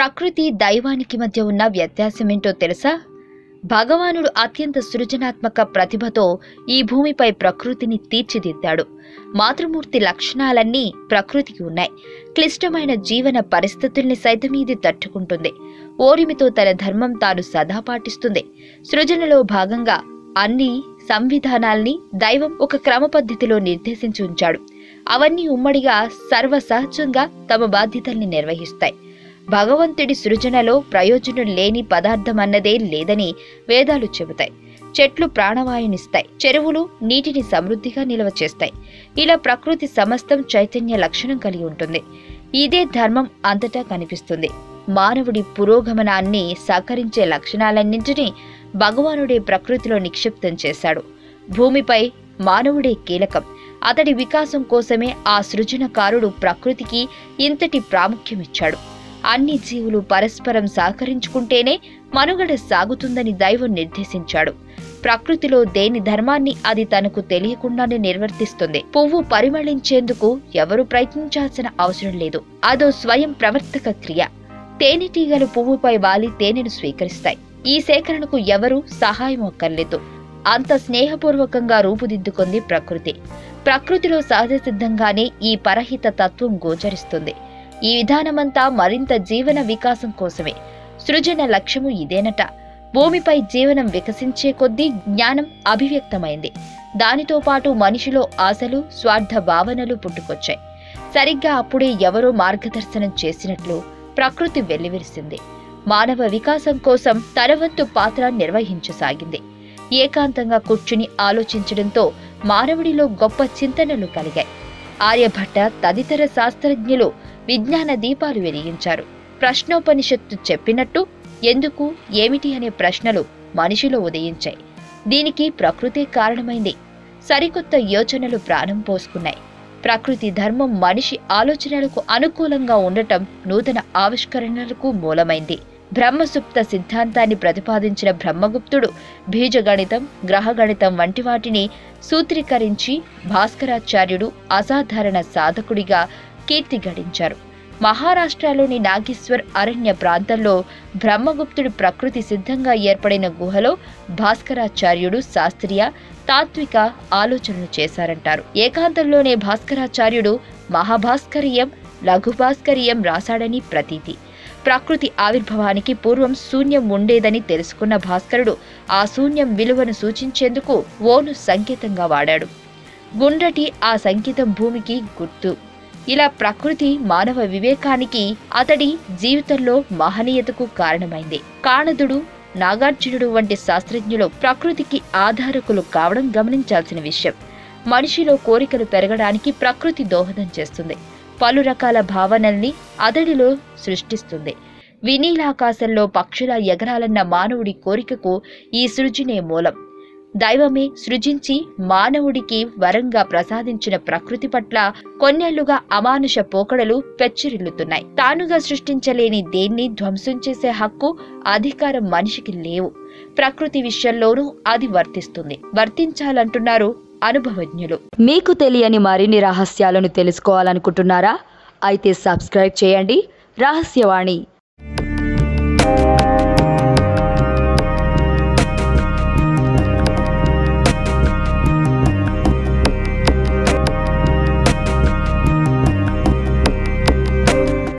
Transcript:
ప్రకృతి దైవానికి మధ్య ఉన్న వ్యత్యాసమేంటో తెలుసా? భగవానుడు అత్యంత సృజనాత్మక ప్రతిభతో ఈ భూమిపై ప్రకృతిని తీర్చిదిద్దాడు. మాతృమూర్తి లక్షణాలన్నీ ప్రకృతికి ఉన్నాయి. క్లిష్టమైన జీవన పరిస్థితుల్ని సైతం ఇది తట్టుకుంటుంది. ఓరిమితో తన ధర్మం తాను సదా పాటిస్తుంది. సృజనలో భాగంగా అన్ని సంవిధానాల్ని దైవం ఒక క్రమ పద్ధతిలో నిర్దేశించి ఉంచాడు. అవన్నీ ఉమ్మడిగా సర్వసహజంగా తమ బాధ్యతల్ని నిర్వహిస్తాయి. భగవంతుడి సృజనలో ప్రయోజనం లేని పదార్థం అన్నదే లేదని వేదాలు చెబుతాయి. చెట్లు ప్రాణవాయునిస్తాయి, చెరువులు నీటిని సమృద్ధిగా నిల్వ చేస్తాయి. ఇలా ప్రకృతి సమస్తం చైతన్య లక్షణం కలిగి ఉంటుంది. ఇదే ధర్మం అంతటా కనిపిస్తుంది. మానవుడి పురోగమనాన్ని సహకరించే లక్షణాలన్నింటినీ భగవానుడే ప్రకృతిలో నిక్షిప్తం చేశాడు. భూమిపై మానవుడే కీలకం. అతడి వికాసం కోసమే ఆ సృజనకారుడు ప్రకృతికి ఇంతటి ప్రాముఖ్యమిచ్చాడు. అన్ని జీవులు పరస్పరం సహకరించుకుంటేనే మనుగడ సాగుతుందని దైవం నిర్దేశించాడు. ప్రకృతిలో దేని ధర్మాన్ని అది తనకు తెలియకుండానే నిర్వర్తిస్తుంది. పువ్వు పరిమళించేందుకు ఎవరు ప్రయత్నించాల్సిన అవసరం లేదు. అదో స్వయం ప్రవర్తక క్రియ. తేనెటీగలు పువ్వుపై వాలి తేనెను స్వీకరిస్తాయి. ఈ సేకరణకు ఎవరూ సహాయం అక్కర్లేదు. అంత స్నేహపూర్వకంగా రూపుదిద్దుకుంది ప్రకృతి. ప్రకృతిలో సహజ సిద్ధంగానే ఈ పరహిత తత్వం గోచరిస్తుంది. ఈ విధానమంతా మరింత జీవన వికాసం కోసమే. సృజన లక్ష్యము ఇదేనట. భూమిపై జీవనం వికసించే కొద్దీ జ్ఞానం అభివ్యక్తమైంది. దానితో పాటు మనిషిలో ఆశలు, స్వార్థ భావనలు పుట్టుకొచ్చాయి. సరిగ్గా అప్పుడే ఎవరో మార్గదర్శనం చేసినట్లు ప్రకృతి వెల్లివిరిసింది. మానవ వికాసం కోసం తన వంతు పాత్ర నిర్వహించసాగింది. ఏకాంతంగా కూర్చుని ఆలోచించడంతో మానవుడిలో గొప్ప చింతనలు కలిగాయి. ఆర్యభట్ట తదితర శాస్త్రజ్ఞులు విజ్ఞాన దీపాలు వెలిగించారు. ప్రశ్నోపనిషత్తు చెప్పినట్టు ఎందుకు, ఏమిటి అనే ప్రశ్నలు మనిషిలో ఉదయించాయి. దీనికి ప్రకృతే కారణమైంది. సరికొత్త యోచనలు ప్రాణం పోసుకున్నాయి. ప్రకృతి ధర్మం మనిషి ఆలోచనలకు అనుకూలంగా ఉండటం నూతన ఆవిష్కరణలకు మూలమైంది. బ్రహ్మసుప్త సిద్ధాంతాన్ని ప్రతిపాదించిన బ్రహ్మగుప్తుడు బీజగణితం, గ్రహగణితం వంటి వాటిని సూత్రీకరించి భాస్కరాచార్యుడు అసాధారణ సాధకుడిగా కీర్తి గడించారు. మహారాష్ట్రలోని నాగేశ్వర్ అరణ్య ప్రాంతంలో బ్రహ్మగుప్తుడు ప్రకృతి సిద్ధంగా ఏర్పడిన గుహలో భాస్కరాచార్యుడు శాస్త్రీయ, తాత్విక ఆలోచనలు చేశారంటారు. ఏకాంతంలోనే భాస్కరాచార్యుడు మహాభాస్కరీయం, లఘుభాస్కరీయం రాశాడని ప్రతీతి. ప్రకృతి ఆవిర్భావానికి పూర్వం శూన్యం ఉండేదని తెలుసుకున్న భాస్కరుడు ఆ శూన్యం విలువను సూచించేందుకు ఓను సంకేతంగా వాడాడు. గుండ్రటి ఆ సంకేతం భూమికి గుర్తు. ఇలా ప్రకృతి మానవ వివేకానికి, అతడి జీవితంలో మహనీయతకు కారణమైంది. కాణదుడు, నాగార్జునుడు వంటి శాస్త్రజ్ఞులు ప్రకృతికి ఆధారకులు కావడం గమనించాల్సిన విషయం. మనిషిలో కోరికలు పెరగడానికి ప్రకృతి దోహదం చేస్తుంది. పలు రకాల భావనల్ని అతడిలో సృష్టిస్తుంది. వినీలాకాశంలో పక్షుల ఎగరాలన్న మానవుడి కోరికకు ఈ సృజనే మూలం. దైవమే సృజించి మానవుడికి వరంగా ప్రసాదించిన ప్రకృతి పట్ల కొన్నేళ్లుగా అమానుష పోకడలు పెచ్చిరిల్లుతున్నాయి. తానుగా సృష్టించలేని దేన్ని ధ్వంసం చేసే హక్కు, అధికారం మనిషికి లేవు. ప్రకృతి విషయంలోనూ అది వర్తించాలంటున్నారు అనుభవజ్ఞులు. మీకు తెలియని మరిన్ని రహస్యాలను తెలుసుకోవాలనుకుంటున్నారా? అయితే సబ్స్క్రైబ్ చేయండి రహస్యవాణి.